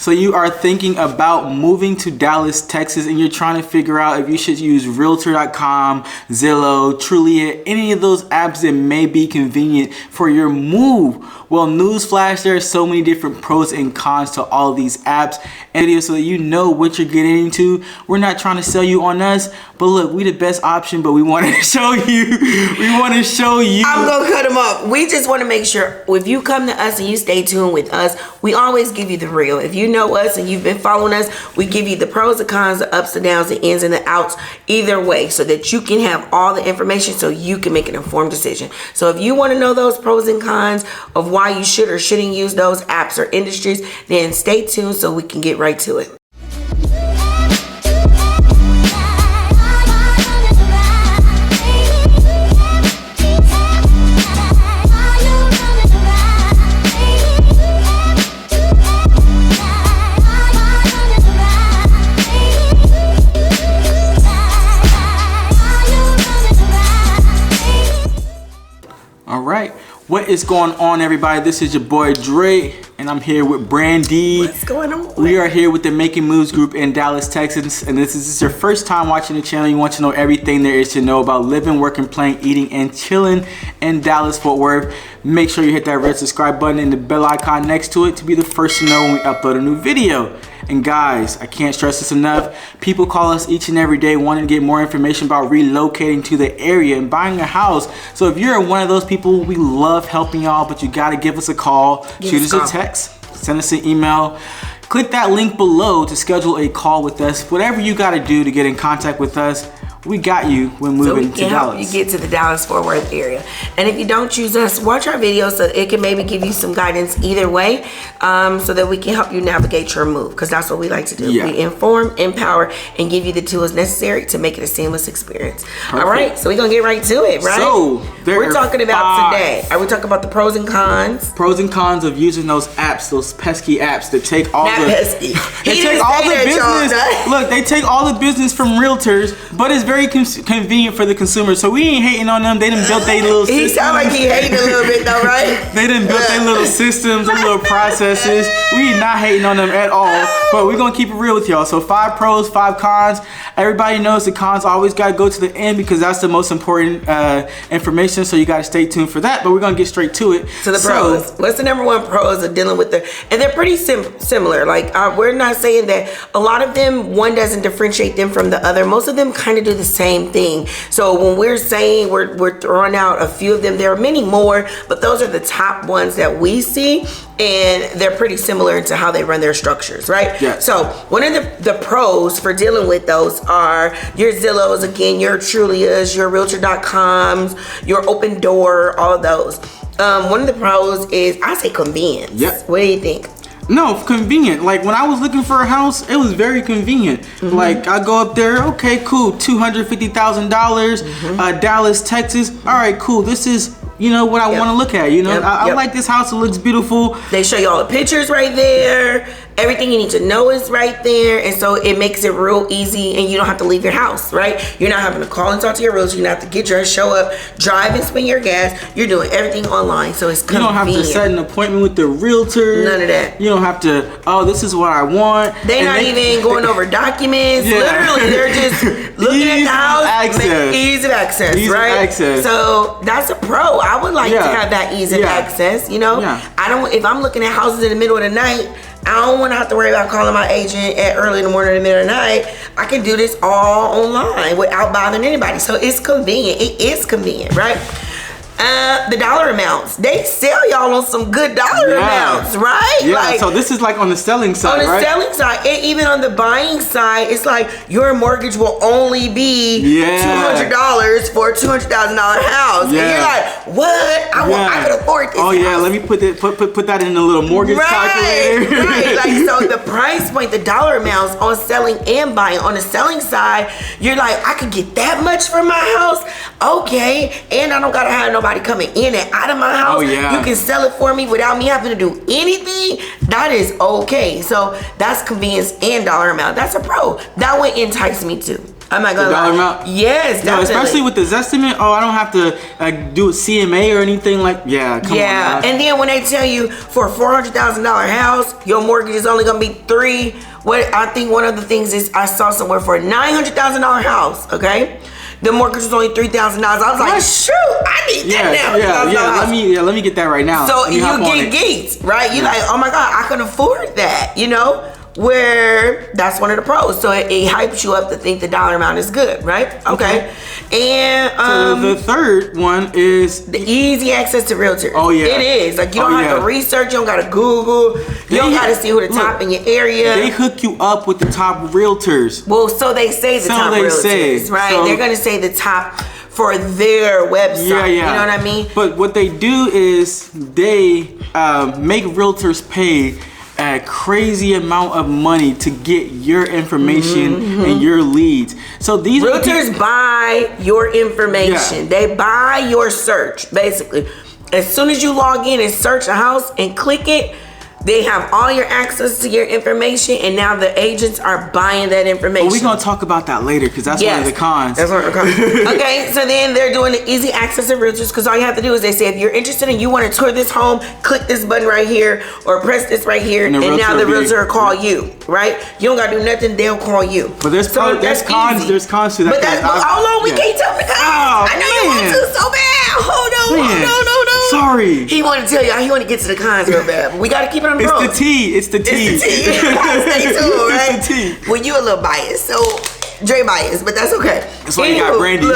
So you are thinking about moving to Dallas, Texas, and you're trying to figure out if you should use Realtor.com, Zillow, Trulia, any of those apps that may be convenient for your move. Well, newsflash, there are so many different pros and cons to all of these apps and videos so that you know what you're getting into. We're not trying to sell you on us, but look, we the best option, but we want to show you. We want to show you. I'm going to cut them off. We just want to make sure if you come to us and you stay tuned with us, we always give you the real. If you know us and you've been following us, we give you the pros, the cons, the ups and downs, the ins and the outs, either way, so that you can have all the information so you can make an informed decision. So if you want to know those pros and cons of why you should or shouldn't use those apps or industries, then stay tuned so we can get right to it. All right, what is going on, everybody? This is your boy Dre, and I'm here with Brandy. What's going on? We are here with the Making Moves group in Dallas, Texas, and this is your first time watching the channel. You want to know everything there is to know about living, working, playing, eating, and chilling in Dallas, Fort Worth. Make sure you hit that red subscribe button and the bell icon next to it to be the first to know when we upload a new video. And guys, I can't stress this enough. People call us each and every day wanting to get more information about relocating to the area and buying a house. So if you're one of those people, we love helping y'all, but you gotta give us a call, shoot us a text, send us an email. Click that link below to schedule a call with us. Whatever you gotta do to get in contact with us, we got you when moving to Dallas. So we can help you get to the Dallas-Fort Worth area. And if you don't choose us, watch our videos so it can maybe give you some guidance either way, so that we can help you navigate your move, because that's what we like to do. Yeah. We inform, empower, and give you the tools necessary to make it a seamless experience. Perfect. All right, so we're going to get right to it, right? So we're talking about today. Are we talking about the pros and cons? Pros and cons of using those apps, those pesky apps that take all pesky. They take all the business. Look, they take all the business from realtors, but it's very convenient for the consumer. So we ain't hating on them. They done built their little systems. He sound like he hating a little bit though, right? They done built their little systems, their little processes. We not hating on them at all, but we're gonna keep it real with y'all. So 5 pros, 5 cons. Everybody knows the cons always gotta go to the end because that's the most important information. So you gotta stay tuned for that, but we're gonna get straight to it. So the pros. What's the number one pros of dealing with and they're pretty similar. Like we're not saying that a lot of them, one doesn't differentiate them from the other. Most of them kind of do the same thing. So when we're saying we're throwing out a few of them, there are many more, but those are the top ones that we see, and they're pretty similar into how they run their structures, right? Yeah. So one of the pros for dealing with those are your Zillows, again, your Trulias, your Realtor.coms, your Open Door, all of those. One of the pros is, I say, convenience. Yep. What do you think? No, convenient. Like when I was looking for a house, it was very convenient. Mm-hmm. Like I go up there, okay, cool, $250,000, Dallas, Texas. All right, cool. This is, you know, what I want to look at. You know, I like this house. It looks beautiful. They show you all the pictures right there. Everything you need to know is right there, and so it makes it real easy, and you don't have to leave your house, right? You're not having to call and talk to your realtor. You don't have to get dressed, show up, drive, and spend your gas. You're doing everything online, so it's convenient. You don't have to set an appointment with the realtor. None of that. You don't have to, oh, this is what I want. They're not even going over documents. Yeah. Literally, they're just looking at the house. Ease of access, right? Access. So that's a pro. I would like to have that ease of access, you know? Yeah. I don't, if I'm looking at houses in the middle of the night, I don't want to have to worry about calling my agent at early in the morning or the middle of the night. I can do this all online without bothering anybody. So it's convenient. It is convenient, right? The dollar amounts. They sell y'all on some good dollar amounts, right? Yeah, like, so this is like on the selling side, right? On the selling side, and even on the buying side, it's like your mortgage will only be $200 for a $200,000 house. Yeah. And you're like, what? I could afford this house. Let me put that in a little mortgage calculator. Right, like, so the price point, the dollar amounts on selling and buying. On the selling side, you're like, I could get that much for my house? Okay, and I don't gotta have nobody coming in and out of my house. You can sell it for me without me having to do anything. That is okay. So that's convenience and dollar amount. That's a pro. That would entice me too. I'm not gonna The dollar lie. amount? Yes, No, definitely. especially with the Zestimate. Oh, I don't have to do a CMA or anything like. Yeah, come on. Yeah, and then when they tell you for a $400,000 house, your mortgage is only gonna be $3. What I think one of the things is I saw somewhere for a $900,000 house. Okay, the mortgage was only $3,000. I was like, shoot, I need that now. Yeah. Let me get that right now. So you get geeks, right? You like, oh my God, I can afford that. You know. Where that's one of the pros, so it hypes you up to think the dollar amount is good, right? Okay. And so the third one is the easy access to realtors. Oh yeah, it is like you don't have to research, you don't gotta Google, you don't gotta see who the top in your area. They hook you up with the top realtors. Well, so they say the top realtors, right? So, they're gonna say the top for their website. Yeah. You know what I mean? But what they do is they make realtors pay a crazy amount of money to get your information and your leads. So these realtors buy your information. Yeah. They buy your search, basically. As soon as you log in and search a house and click it, they have all your access to your information, and now the agents are buying that information. Well, we're going to talk about that later because that's one of the cons. That's one of the cons. Okay, so then they're doing the easy access to realtors because all you have to do is they say, if you're interested and you want to tour this home, click this button right here or press this right here, and now the realtor will call you, right? You don't got to do nothing, they'll call you. But there's cons to that. But hold on, we can't tell the cons. I know you want to so bad. Hold on. Sorry. He want to tell y'all, he want to get to the cons real bad, but we got to keep it on the road. It's the tea. Stay tuned, right? It's the tea. Well, you a little biased, so Dre biased, but that's okay. That's why you got Brandy.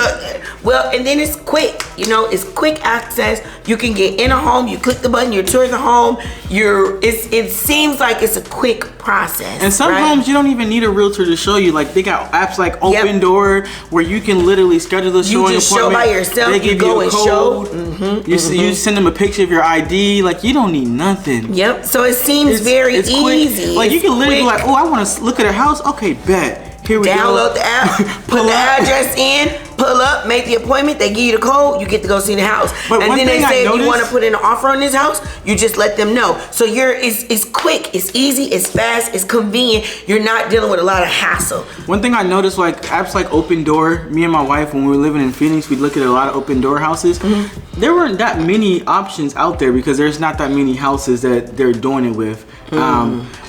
Well, and then it's quick. You know, it's quick access. You can get in a home. You click the button. You tour the home. It seems like it's a quick process. And some homes you don't even need a realtor to show you. Like they got apps like Open Door where you can literally schedule the showing appointment. You just show by yourself. They give you a code. You send them a picture of your ID. Like you don't need nothing. Yep. So it seems very easy. Quick. Like you can literally be like, oh, I want to look at a house. Okay, bet. Here we Download the app, put the address in, pull up, make the appointment. They give you the code, you get to go see the house. But and then they say if you want to put in an offer on this house, you just let them know. So it's quick, it's easy, it's fast, it's convenient. You're not dealing with a lot of hassle. One thing I noticed, like apps like Open Door, me and my wife, when we were living in Phoenix, we'd look at a lot of Open Door houses. There weren't that many options out there because there's not that many houses that they're doing it with.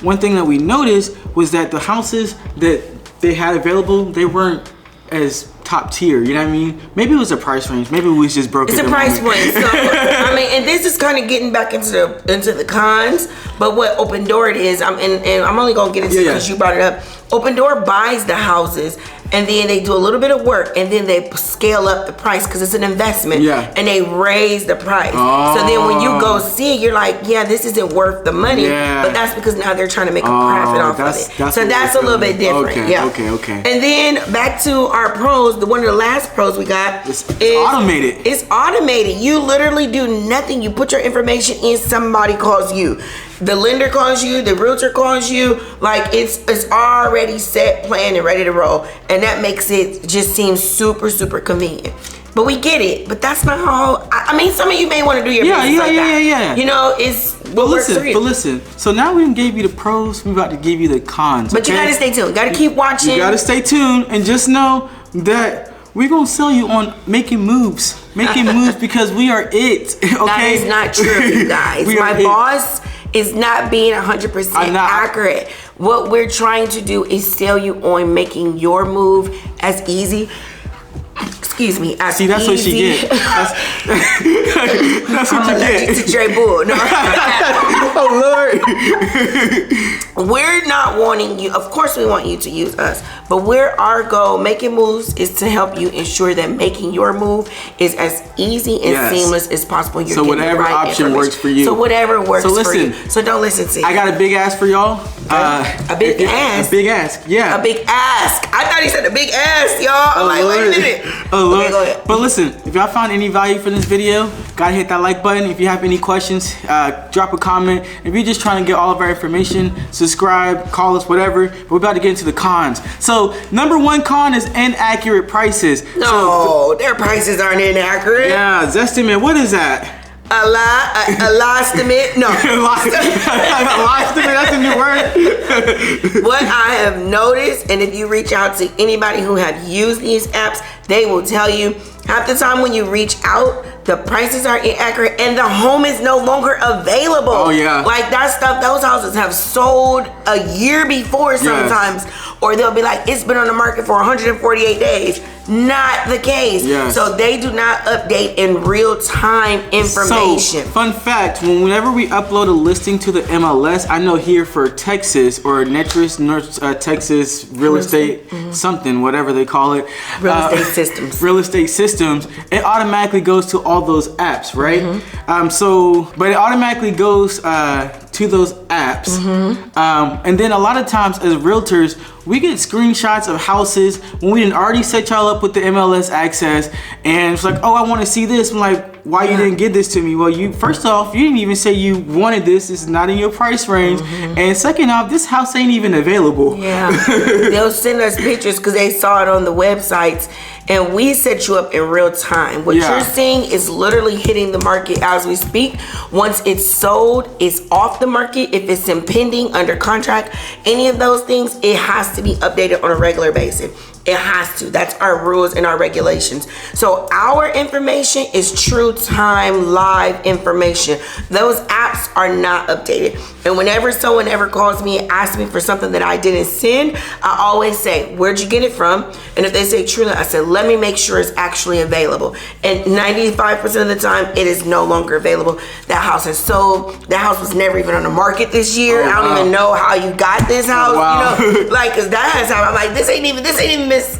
One thing that we noticed was that the houses that they had available, they weren't as top tier, you know what I mean? Maybe it was a price range. Maybe we just broke it. It's a price range. So I mean, and this is kind of getting back into the cons. But what Open Door it is, and I'm only gonna get into it because you brought it up. Open Door buys the houses, and then they do a little bit of work, and then they scale up the price because it's an investment. Yeah. And they raise the price. So then when you go see it, you're like, yeah, this isn't worth the money. Yeah. But that's because now they're trying to make a profit off of it. So that's a little bit different. Okay. And then back to our pros. One of the last pros we got is automated. It's automated. You literally do nothing. You put your information in, somebody calls you. The lender calls you, the realtor calls you. Like it's already set, planned, and ready to roll. And that makes it just seem super, super convenient. But we get it. But that's not how. I mean, some of you may want to do your business like that. Yeah. You know, it's. But listen. So now we gave you the pros. We about to give you the cons. But you gotta stay tuned. Gotta keep watching. You gotta stay tuned and just know that we're gonna sell you on making moves. Because we are it. Okay. That is not true, you guys. My boss is not being 100% accurate. What we're trying to do is sell you on making your move as easy. Excuse me. That's easy. What she get. That's what you get. To Dre Bull. No. Oh Lord. We're not wanting you. Of course, we want you to use us, but our goal, making moves, is to help you ensure that making your move is as easy and seamless as possible. So whatever option works for you. So whatever works for you. So don't listen to. I got a big ask for y'all. A big ask. A big ask. Yeah. A big ask. I thought he said a big ass, y'all. I'm like, wait a minute. Okay, go ahead. But listen, if y'all found any value from this video, gotta hit that like button. If you have any questions, drop a comment. If you're just trying to get all of our information, subscribe, call us, whatever. But we're about to get into the cons. So number one con is inaccurate prices. No, their prices aren't inaccurate. Yeah, Zestimate, what is that? Estimate. No. Estimate, that's a new word. What I have noticed, and if you reach out to anybody who have used these apps, they will tell you half the time when you reach out, the prices are inaccurate and the home is no longer available. Oh yeah. Like that stuff, those houses have sold a year before sometimes. Yes. Or they'll be like, it's been on the market for 148 days. Not the case. Yes. So they do not update in real time information. So, fun fact, whenever we upload a listing to the MLS, I know here for Texas or North Texas real estate, something, whatever they call it. Real estate systems. Real estate systems, it automatically goes to all those apps, right? But it automatically goes to those apps. And then a lot of times as realtors, we get screenshots of houses when we didn't already set y'all up with the MLS access, and it's like, oh, I want to see this. I'm like, why you didn't get this to me? Well, you first off, you didn't even say you wanted this. This is not in your price range. And second off, this house ain't even available. Yeah, they'll send us pictures because they saw it on the websites, and we set you up in real time. What you're seeing is literally hitting the market as we speak. Once it's sold, it's off the market. If it's impending, under contract, any of those things, it has to be updated on a regular basis. It has to. That's our rules and our regulations. So our information is true time live information. Those apps are not updated. And whenever someone ever calls me and asks me for something that I didn't send, I always say, where'd you get it from? And if they say truly, I said, let me make sure it's actually available. And 95% of the time, it is no longer available. That house is sold. That house was never even on the market this year. I don't even know how you got this house. You know, like, cause that has happened. I'm like,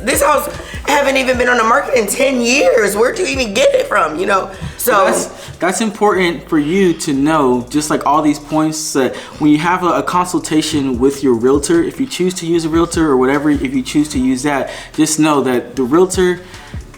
this house haven't even been on the market in 10 years. Where'd you even get it from? You know, so that's important for you to know, just like all these points, that when you have a consultation with your realtor, if you choose to use a realtor or whatever, if you choose to use that, just know that the realtor,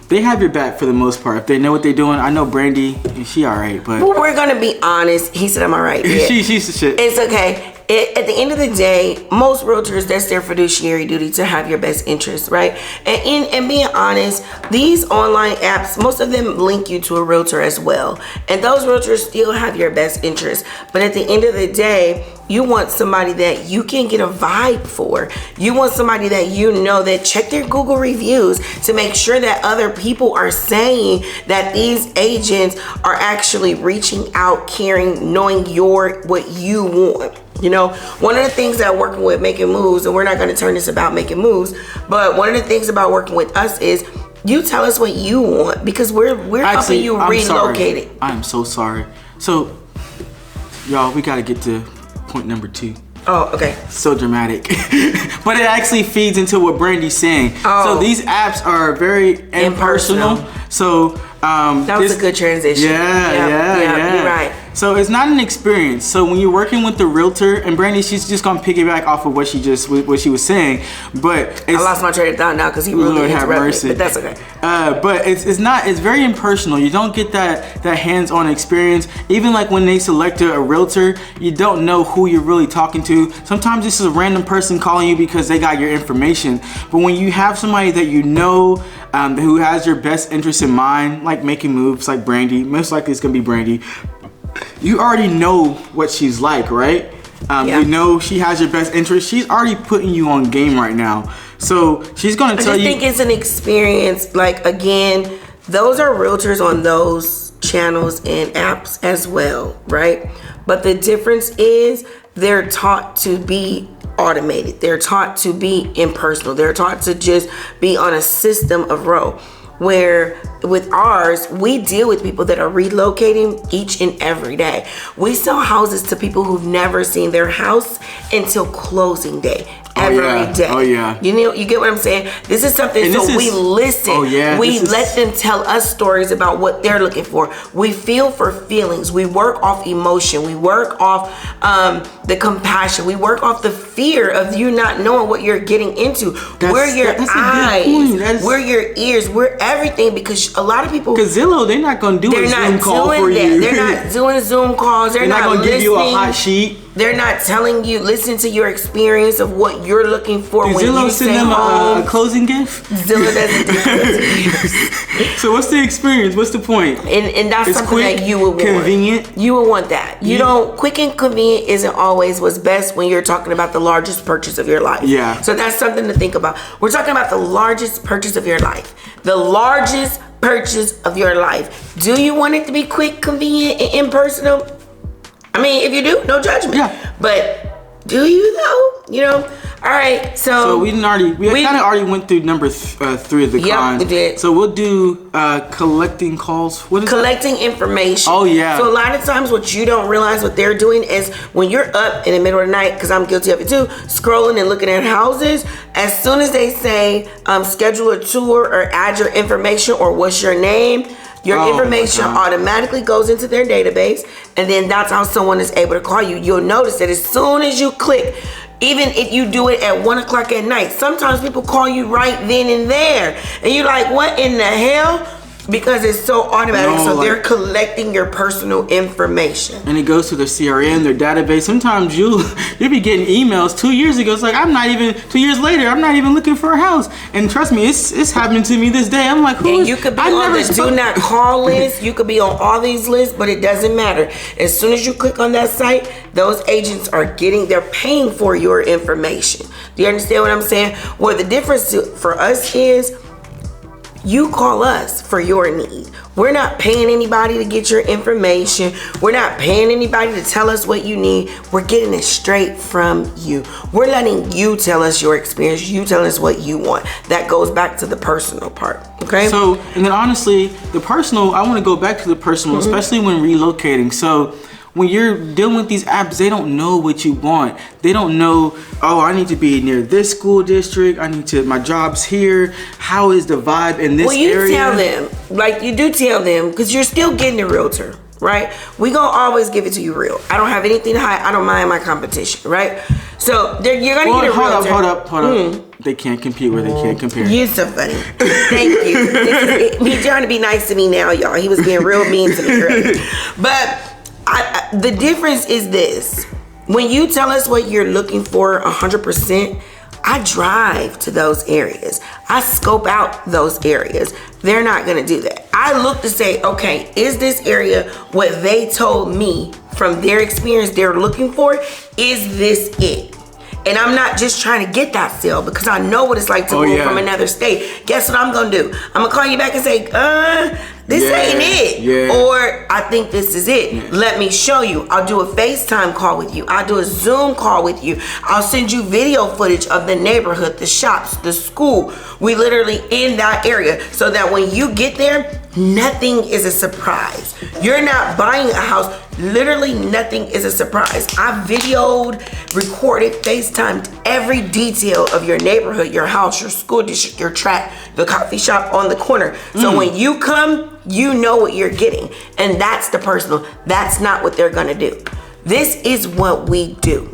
they have your back for the most part. If they know what they're doing. I know Brandy, she all right, but well, we're gonna be honest. He said I'm all right. Yeah. she's the shit. It's okay. At the end of the day, most realtors, that's their fiduciary duty to have your best interest, right? And being honest, these online apps, most of them link you to a realtor as well. And those realtors still have your best interest. But at the end of the day, you want somebody that you can get a vibe for. You want somebody that you know that check their Google reviews to make sure that other people are saying that these agents are actually reaching out, caring, knowing what you want. You know, one of the things that working with Making Moves, and we're not going to turn this about making moves, but one of the things about working with us is you tell us what you want, because we're helping you relocate it. I'm so sorry. So, y'all, we got to get to point number 2. Oh, okay. So dramatic. But it actually feeds into what Brandy's saying. Oh. So these apps are very impersonal. So that was a good transition. Yeah. You're right. So it's not an experience. So when you're working with the realtor, and Brandy, she's just gonna piggyback off of what she was saying. But I lost my train of thought now because he really interrupted me. But that's okay. But it's very impersonal. You don't get that hands-on experience. Even like when they select a realtor, you don't know who you're really talking to. Sometimes this is a random person calling you because they got your information. But when you have somebody that you know who has your best interest in mind, like Making Moves, like Brandy, most likely it's gonna be Brandy. You already know what she's like, right? You know she has your best interest. She's already putting you on game right now. So she's gonna tell you. I think it's an experience. Like, again, those are realtors on those channels and apps as well, right? But the difference is they're taught to be automated. They're taught to be impersonal. They're taught to just be on a system of row. Where with ours, we deal with people that are relocating each and every day. We sell houses to people who've never seen their house until closing day. Every day. Oh yeah. You know, you get what I'm saying? This is something, we listen. Oh yeah. We let them tell us stories about what they're looking for. We feel for feelings. We work off emotion. We work off the compassion. We work off the fear of you not knowing what you're getting into. We're your eyes. We're your ears. We're everything, because a lot of people. Because Zillow, they're not going to do a Zoom call for you. They're not doing Zoom calls. They're not going to give you a hot sheet. They're not telling you, listen to your experience of what you're looking for. When Zillow you send them a closing gift? Zillow doesn't do closing gifts. So what's the experience? What's the point? And that's it's something quick, that you would want. Convenient. You would want that. You don't, quick and convenient isn't always what's best when you're talking about the largest purchase of your life. Yeah. So that's something to think about. We're talking about the largest purchase of your life. The largest purchase of your life. Do you want it to be quick, convenient, and impersonal? I mean, if you do, no judgment. Yeah. But do you though? You know? All right. So we kind of already went through number 3 of the cons. We did. So we'll do collecting calls. What is collecting information? Oh yeah. So a lot of times, what you don't realize what they're doing is when you're up in the middle of the night, because I'm guilty of it too, scrolling and looking at houses. As soon as they say schedule a tour or add your information or what's your name, your information automatically goes into their database, and then that's how someone is able to call you. You'll notice that as soon as you click, even if you do it at 1 o'clock at night, sometimes people call you right then and there, and you're like, what in the hell? Because it's so automatic. So they're collecting your personal information, and it goes to their CRM, their database. Sometimes you'll be getting emails 2 years ago. It's like 2 years later, I'm not even looking for a house. And trust me, it's happening to me this day. I'm like, and you could be on the do not call list. You could be on all these lists, but it doesn't matter. As soon as you click on that site, those agents they're paying for your information. Do you understand what I'm saying? Well, the difference for us is, you call us for your need. We're not paying anybody to get your information. We're not paying anybody to tell us what you need. We're getting it straight from you. We're letting you tell us your experience. You tell us what you want. That goes back to the personal part. Okay? So, and then honestly, the personal, I want to go back to the personal, especially when relocating. So, when you're dealing with these apps, they don't know what you want. They don't know, oh, I need to be near this school district. My job's here. How is the vibe in this area? Well, you tell them, like you do tell them, because you're still getting a realtor, right? We gonna always give it to you real. I don't have anything to hide. I don't mind my competition, right? So you're gonna get a realtor. Hold up. They can't compete where they can't compare. You're so funny. Thank you. He's trying to be nice to me now, y'all. He was being real mean to me earlier. But the difference is this. When you tell us what you're looking for 100%, I drive to those areas. I scope out those areas. They're not going to do that. I look to say, okay, is this area what they told me from their experience they're looking for? Is this it? And I'm not just trying to get that sale, because I know what it's like to move from another state. Guess what I'm going to do? I'm going to call you back and say, this ain't it. Yeah. Or I think this is it. Yeah. Let me show you. I'll do a FaceTime call with you. I'll do a Zoom call with you. I'll send you video footage of the neighborhood, the shops, the school. We literally in that area, so that when you get there, nothing is a surprise. You're not buying a house. Literally nothing is a surprise. I videoed, recorded, FaceTimed every detail of your neighborhood, your house, your school district, your track, the coffee shop on the corner. So when you come, you know what you're getting. And that's the personal. That's not what they're gonna do. This is what we do.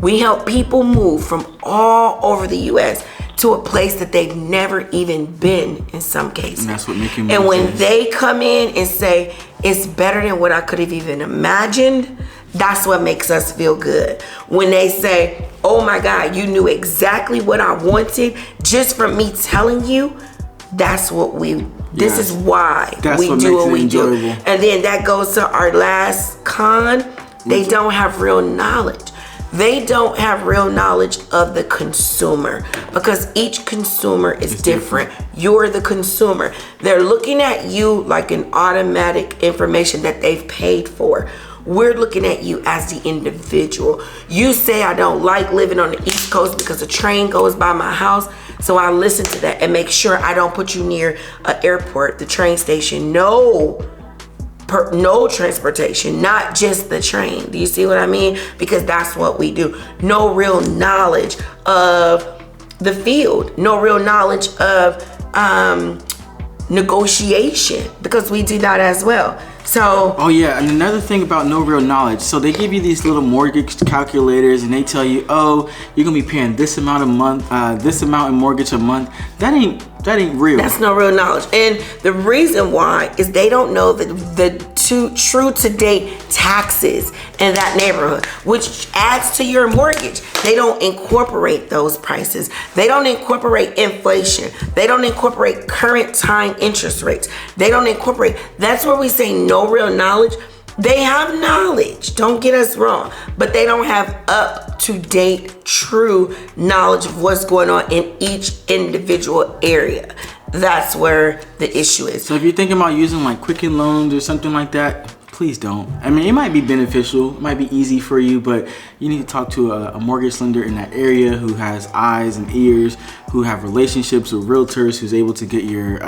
We help people move from all over the US to a place that they've never even been in some cases. And that's what making And when they come in and say, it's better than what I could have even imagined, that's what makes us feel good. When they say, oh my God, you knew exactly what I wanted just from me telling you, that's what this is why we do what we do. And then that goes to our last con. They don't have real knowledge. They don't have real knowledge of the consumer, because each consumer is different. You're the consumer. They're looking at you like an automatic information that they've paid for. We're looking at you as the individual. You say, I don't like living on the East Coast because a train goes by my house. So I listen to that and make sure I don't put you near an airport, the train station. No transportation, not just the train. Do you see what I mean? Because that's what we do. No real knowledge of the field. No real knowledge of negotiation, because we do that as well. So. Oh yeah, and another thing about no real knowledge. So they give you these little mortgage calculators, and they tell you, oh, you're gonna be paying this amount a month, this amount in mortgage a month. That ain't real. That's no real knowledge. And the reason why is they don't know the true to date taxes in that neighborhood, which adds to your mortgage. They don't incorporate those prices. They don't incorporate inflation. They don't incorporate current time interest rates. They don't incorporate. That's where we say no real knowledge. They have knowledge, don't get us wrong, but they don't have up-to-date, true knowledge of what's going on in each individual area. That's where the issue is. So if you're thinking about using like Quicken Loans or something like that, please don't. I mean, it might be beneficial, it might be easy for you, but you need to talk to a mortgage lender in that area who has eyes and ears, who have relationships with realtors, who's able to get your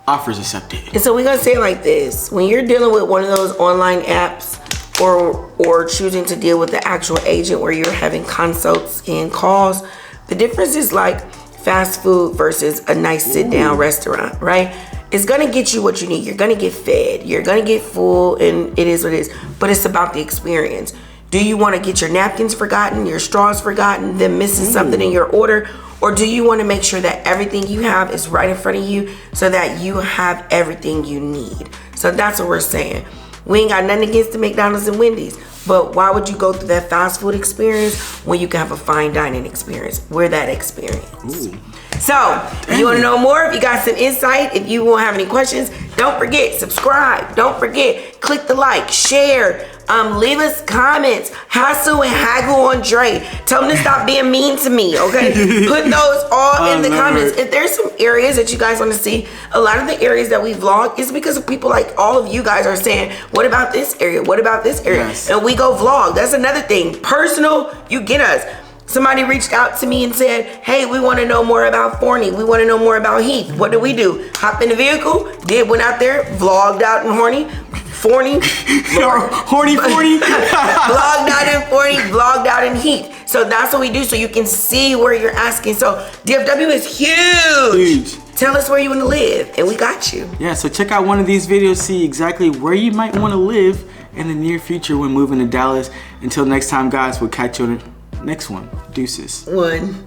offers accepted. And so we're gonna say it like this: when you're dealing with one of those online apps, or choosing to deal with the actual agent where you're having consults and calls, the difference is like fast food versus a nice sit down restaurant, right? It's gonna get you what you need. You're gonna get fed, you're gonna get full, and it is what it is. But it's about the experience. Do you want to get your napkins forgotten, your straws forgotten, then missing something in your order? Or do you want to make sure that everything you have is right in front of you so that you have everything you need? So that's what we're saying. We ain't got nothing against the McDonald's and Wendy's, but why would you go through that fast food experience when you can have a fine dining experience? We're that experience. Ooh. So, if you want to know more, if you got some insight, if you won't have any questions, don't forget, subscribe. Don't forget, click the like, share, leave us comments, hassle and haggle on Dre. Tell them to stop being mean to me, okay? Put those all in the comments. If there's some areas that you guys want to see, a lot of the areas that we vlog is because of people like all of you guys are saying, what about this area? What about this area? Yes. And we go vlog. That's another thing. Personal, you get us. Somebody reached out to me and said, hey, we want to know more about Forney. We want to know more about Heath. What do we do? Hop in the vehicle, went out there, vlogged out in Forney. Vlogged out in Forney, vlogged out in Heath. So that's what we do, so you can see where you're asking. So DFW is huge. Tell us where you want to live, and we got you. Yeah, so check out one of these videos, see exactly where you might want to live in the near future when moving to Dallas. Until next time, guys, we'll catch you on the next one. Deuces. One.